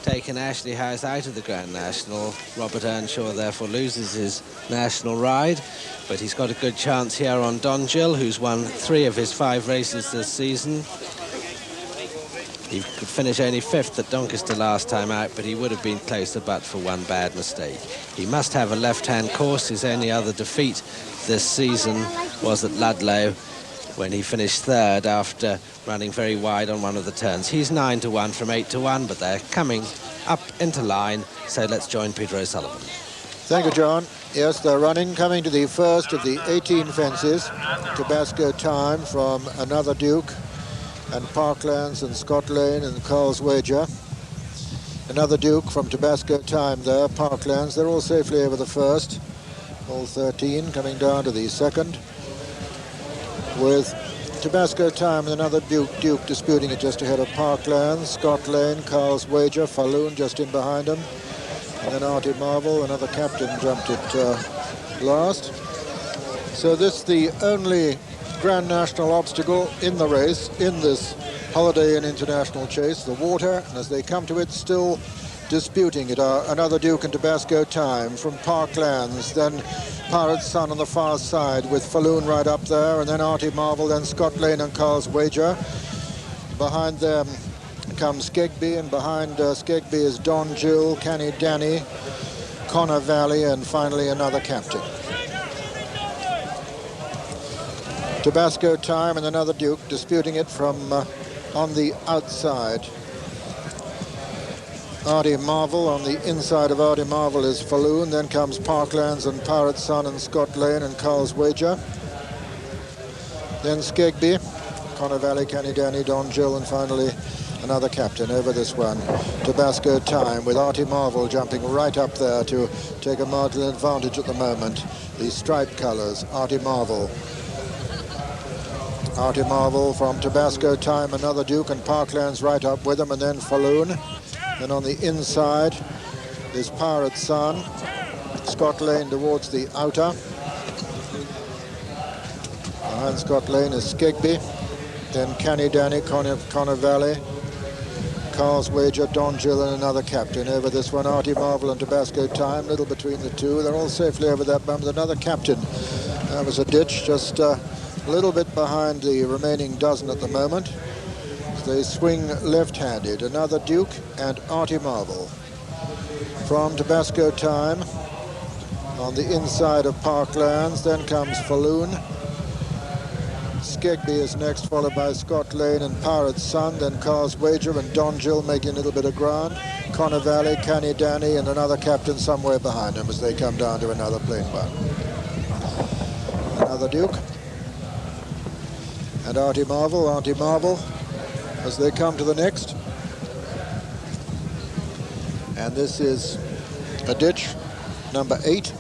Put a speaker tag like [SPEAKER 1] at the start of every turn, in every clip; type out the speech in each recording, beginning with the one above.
[SPEAKER 1] taken Ashley House out of the Grand National. Robert Earnshaw therefore loses his national ride, but he's got a good chance here on Dongill, who's won 3 of his 5 races this season. He could finish only 5th at Doncaster last time out, but he would have been closer but for one bad mistake. He must have a left-hand course. His only other defeat this season was at Ludlow, when he finished 3rd after running very wide on one of the turns. He's 9-1 from 8-1, but they're coming up into line, so let's join Peter O'Sullivan.
[SPEAKER 2] Thank you, John. Yes, they're running, coming to the first of the 18 fences. Tabasco Time from Another Duke, and Parklands and Scott Lane and Carl's Wager. Another Duke from Tabasco Time there, Parklands. They're all safely over the first. All 13 coming down to the second, with Tabasco Time and Another Duke disputing it just ahead of Parklands. Scott Lane, Carl's Wager, Fauloon just in behind him. And then Artie Marvel, another captain, jumped it last. So this is the only Grand National obstacle in the race, in this Holiday Inn International Chase, the water, and as they come to it, still disputing it are Another Duke and Tabasco Time from Parklands, then Pirate's Son on the far side with Fauloon right up there, and then Artie Marvel, then Scott Lane and Carl's Wager. Behind them comes Skegby, and behind Skegby is Don Jill, Canny Danny, Connor Valley, and finally Another Captain. Tabasco Time and Another Duke disputing it from on the outside. Artie Marvel. On the inside of Artie Marvel is Fauloon. Then comes Parklands and Pirate's Son and Scott Lane and Carl's Wager. Then Skegby, Connor Valley, Canny Danny, Don Jill, and finally Another Captain over this one. Tabasco Time with Artie Marvel jumping right up there to take a marginal advantage at the moment. The striped colours, Artie Marvel. Artie Marvel from Tabasco Time, Another Duke, and Parklands right up with him, and then Fauloon. And on the inside is Pirate's Son. Scott Lane towards the outer. Behind Scott Lane is Skegby. Then Canny Danny, Connor Valley, Carl's Wager, Don Jill, and Another Captain. Over this one, Artie Marvel and Tabasco Time, little between the two. They're all safely over that bump. Another Captain. That was a ditch, just a little bit behind the remaining dozen at the moment. They swing left-handed. Another Duke and Artie Marvel. From Tabasco Time, on the inside of Parklands, then comes Fauloon. Skegby is next, followed by Scott Lane and Pirate's Son, then Carl's Wager and Don Jill making a little bit of ground. Connor Valley, Canny Danny, and Another Captain somewhere behind them as they come down to another plain one. Another Duke and Artie Marvel as they come to the next. And this is a ditch, number 8.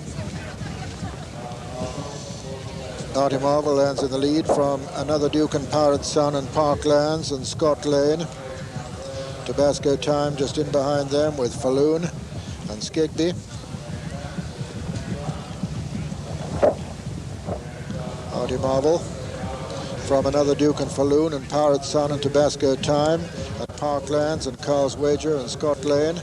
[SPEAKER 2] Artie Marvel lands in the lead from Another Duke and Pirate's Son and Parklands and Scott Lane. Tabasco Time just in behind them with Fauloon and Skegby. Artie Marvel from Another Duke and Fauloon and Pirate's Son and Tabasco Time at Parklands and Carl's Wager and Scott Lane.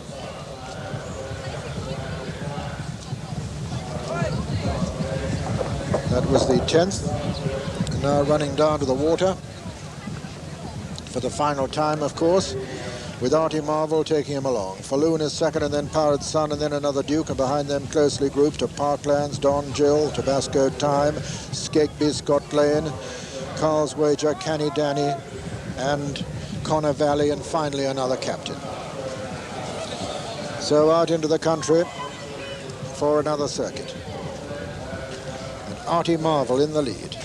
[SPEAKER 2] That was the 10th. And now running down to the water for the final time, of course, with Artie Marvel taking him along. Fauloon is second, and then Pirate's Son, and then Another Duke, and behind them closely grouped are Parklands, Don Jill, Tabasco Time, Skegby, Scott Lane, Carl's Wager, Canny Danny, and Connor Valley, and finally Another Captain. So out into the country for another circuit. And Artie Marvel in the lead,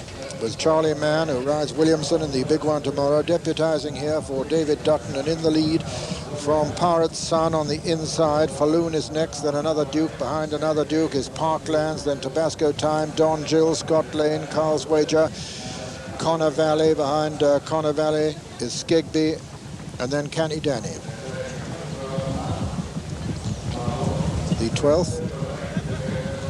[SPEAKER 2] with Charlie Mann, who rides Williamson in the big one tomorrow, deputising here for David Dutton, and in the lead from Pirate's Son on the inside. Fauloon is next, then Another Duke. Behind Another Duke is Parklands, then Tabasco Time, Don Jill, Scott Lane, Carl's Wager, Connor Valley. Behind Connor Valley is Skegby, and then Canny Danny. The 12th,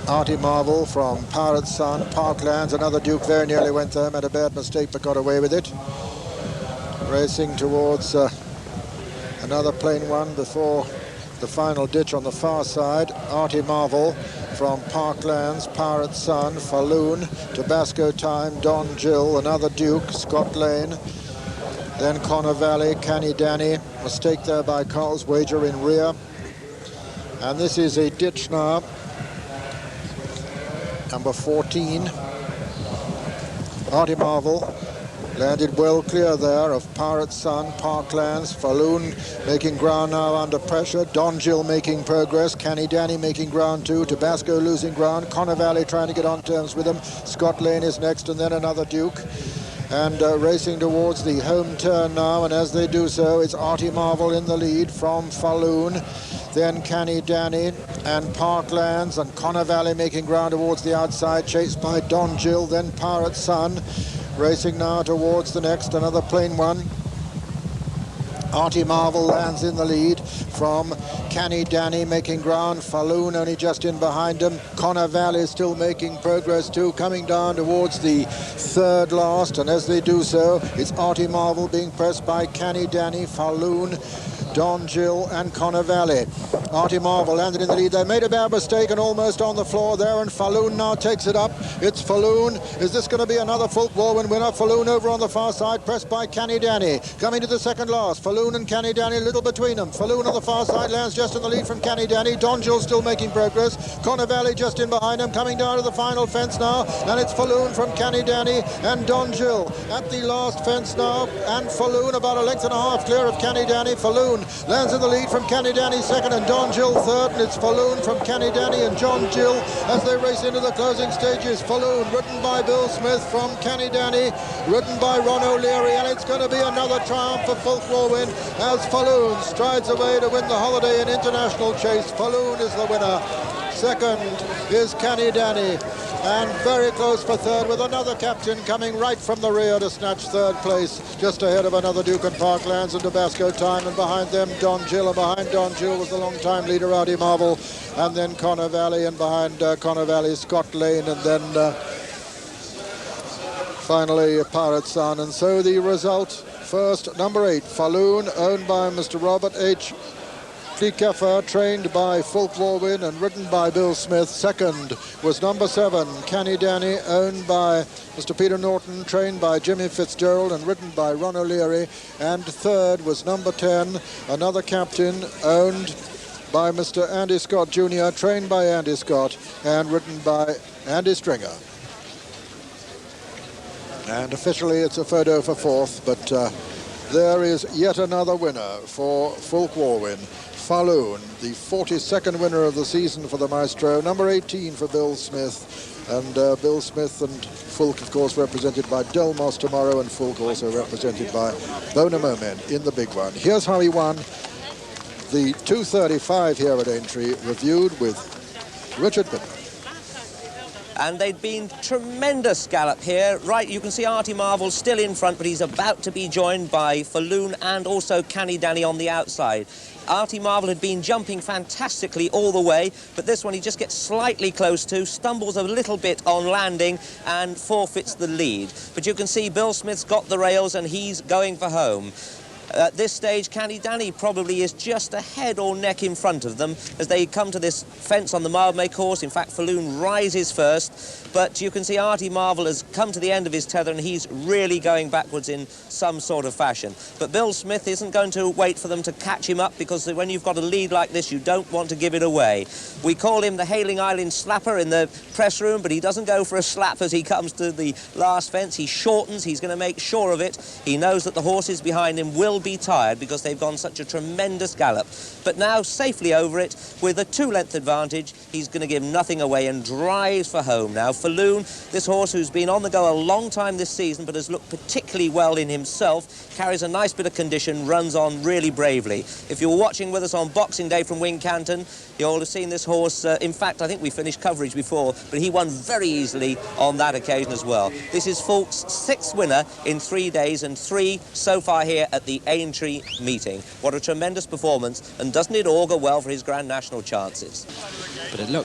[SPEAKER 2] Artie Marvel from Pirate's Son, Parklands. Another Duke very nearly went there, made a bad mistake but got away with it. Racing towards another plain one before the final ditch on the far side. Artie Marvel from Parklands, Pirate Sun, Fauloon, Tabasco Time, Don Gill, another Duke, Scott Lane. Then Connor Valley, Canny Danny, mistake there by Carl's Wager in rear. And this is a ditch now, number 14. Artie Marvel landed well clear there of Pirate Sun, Parklands, Fauloon making ground now under pressure, Don Gill making progress, Canny Danny making ground too, Tabasco losing ground, Connor Valley trying to get on terms with him, Scott Lane is next, and then another Duke. And racing towards the home turn now, and as they do so, it's Artie Marvel in the lead from Fauloon, then Canny Danny and Parklands, and Connor Valley making ground towards the outside, chased by Don Gill, then Pirate Sun, racing now towards the next, another plain one. Artie Marvel lands in the lead from Canny Danny making ground, Fauloon only just in behind him, Connor Valley still making progress too, coming down towards the third last, and as they do so, it's Artie Marvel being pressed by Canny Danny, Fauloon, Don Gill and Connor Valley. Artie Marvel landed in the lead. They made a bad mistake and almost on the floor there, and Fauloon now takes it up. It's Fauloon. Is this going to be another Fulk Walwyn winner? Fauloon over on the far side, pressed by Canny Danny. Coming to the second last, Fauloon and Canny Danny, a little between them. Fauloon on the far side lands just in the lead from Canny Danny. Don Gill still making progress. Connor Valley just in behind him, coming down to the final fence now, and it's Fauloon from Canny Danny and Don Gill at the last fence now, and Fauloon about a length and a half clear of Canny Danny. Fauloon lands in the lead from Canny Danny second, and Don Gill third, and it's Fauloon from Canny Danny and John Gill as they race into the closing stages. Fauloon ridden by Bill Smith from Canny Danny, ridden by Ron O'Leary, and it's going to be another triumph for Fulk Walwyn as Fauloon strides away to win the Holiday Inn International Chase. Fauloon is the winner. Second is Canny Danny, and very close for third, with another captain coming right from the rear to snatch third place, just ahead of another Duke and Parklands and Tabasco Time, and behind them Don Gill, and behind Don Gill was the long-time leader Artie Marvel, and then Connor Valley, and behind Connor Valley Scott Lane, and then finally Pirate Sun. And so the result: first, number 8, Fauloon, owned by Mr. Robert H. Fleekeffer, trained by Fulk Walwyn and ridden by Bill Smith. Second was number 7, Canny Danny, owned by Mr. Peter Norton, trained by Jimmy Fitzgerald and ridden by Ron O'Leary. And third was number 10, another captain, owned by Mr. Andy Scott Jr., trained by Andy Scott and ridden by Andy Stringer. And officially it's a photo for fourth, but there is yet another winner for Fulk Walwyn. Fauloon, the 42nd winner of the season for the Maestro, number 18 for Bill Smith, and Bill Smith and Fulk, of course, represented by Delmos tomorrow, and Fulk also represented by Bona Moment in the big one. Here's how he won the 2:35 here at Aintree, reviewed with Richard Bittner.
[SPEAKER 3] And they'd been tremendous gallop here. Right, you can see Artie Marvel still in front, but he's about to be joined by Fauloon and also Canny Danny on the outside. Artie Marvel had been jumping fantastically all the way, but this one he just gets slightly close to, stumbles a little bit on landing and forfeits the lead. But you can see Bill Smith's got the rails and he's going for home. At this stage, Canny Danny probably is just a head or neck in front of them as they come to this fence on the Mildmay course. In fact, Fauloon rises first, but you can see Artie Marvel has come to the end of his tether and he's really going backwards in some sort of fashion. But Bill Smith isn't going to wait for them to catch him up, because when you've got a lead like this, you don't want to give it away. We call him the Hailing Island Slapper in the press room, but he doesn't go for a slap as he comes to the last fence. He shortens, he's going to make sure of it. He knows that the horses behind him will be tired because they've gone such a tremendous gallop. But now safely over it with a 2-length advantage, he's going to give nothing away and drives for home now. Fauloon, this horse who's been on the go a long time this season but has looked particularly well in himself, carries a nice bit of condition, runs on really bravely. If you were watching with us on Boxing Day from Wincanton, you'll have seen this horse. In fact, I think we finished coverage before, but he won very easily on that occasion as well. This is Fulk's 6th winner in 3 days, and 3 so far here at the Aintree meeting. What a tremendous performance, and doesn't it augur well for his Grand National chances?
[SPEAKER 1] But it looks